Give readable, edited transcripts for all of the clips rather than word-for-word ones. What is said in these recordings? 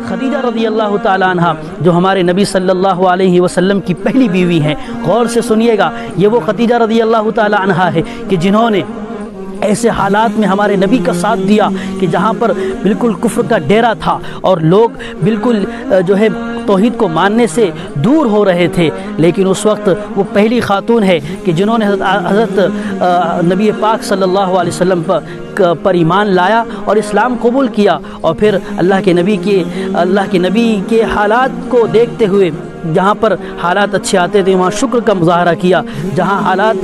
خدیجہ رضی اللہ تعالیٰ عنہ جو ہمارے نبی صلی اللہ علیہ وسلم کی پہلی بیوی ہیں، غور سے سنیے گا، یہ وہ خدیجہ رضی اللہ تعالیٰ عنہ ہے کہ جنہوں نے ایسے حالات میں ہمارے نبی کا ساتھ دیا کہ جہاں پر بالکل کفر کا ڈیرا تھا اور لوگ بالکل جو ہے توحید کو ماننے سے دور ہو رہے تھے، لیکن اس وقت وہ پہلی خاتون ہے کہ جنہوں نے حضرت نبی پاک صلی اللہ علیہ وسلم پر ایمان لایا اور اسلام قبول کیا، اور پھر اللہ کے نبی کے حالات کو دیکھتے ہوئے جہاں پر حالات اچھے آتے تھے وہاں شکر کا مظاہرہ کیا، جہاں حالات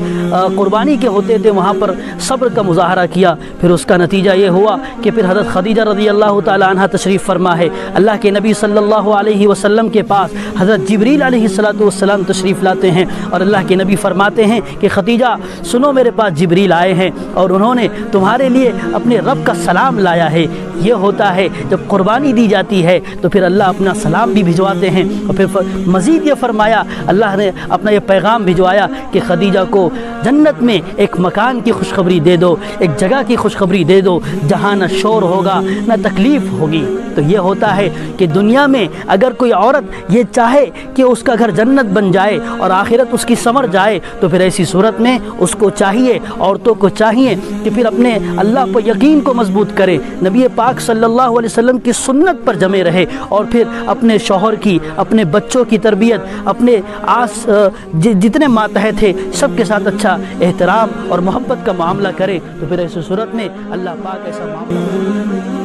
قربانی کے ہوتے تھے وہاں پر صبر کا مظاہرہ کیا۔ پھر اس کا نتیجہ یہ ہوا کہ پھر حضرت خدیجہ رضی اللہ تعالیٰ عنہ تشریف فرما ہے، اللہ کے نبی صلی اللہ علیہ وسلم کے پاس حضرت جبریل علیہ السلام تشریف لاتے ہیں اور اللہ کے نبی فرماتے ہیں کہ خدیجہ سنو، میرے پاس جبریل آئے ہیں اور انہوں نے تمہارے لیے اپنے رب کا سلام لایا ہے۔ یہ ہوتا ہے جب قربانی دی جاتی ہے تو پھر اللہ اپنا سلام بھی بھجواتے ہیں، اور پھر مزید یہ فرمایا، اللہ نے اپنا یہ پیغام بھجوایا کہ خدیجہ کو جنت میں ایک مکان کی خوشخبری دے دو، ایک جگہ کی خوشخبری دے دو جہاں نہ شور ہوگا نہ تکلیف ہوگی۔ تو یہ ہوتا ہے کہ دنیا میں اگر کوئی عورت یہ چاہے کہ اس کا گھر جنت بن جائے اور آخرت اس کی سنور جائے تو پھر ایسی صورت میں اس کو چاہیے، عورتوں کو چاہیے کہ پھر اپنے اللہ پر یقین کو مضبوط کرے، نبی پاک صلی اللہ علیہ وسلم کی سنت پر جمے رہے، اور پھر اپنے شوہر کی، اپنے بچوں کی تربیت، اپنے جتنے ماتحت تھے سب کے ساتھ اچھا احترام اور محبت کا معاملہ کرے، تو پھر ایسی صورت میں اللہ پاک ایسا معاملہ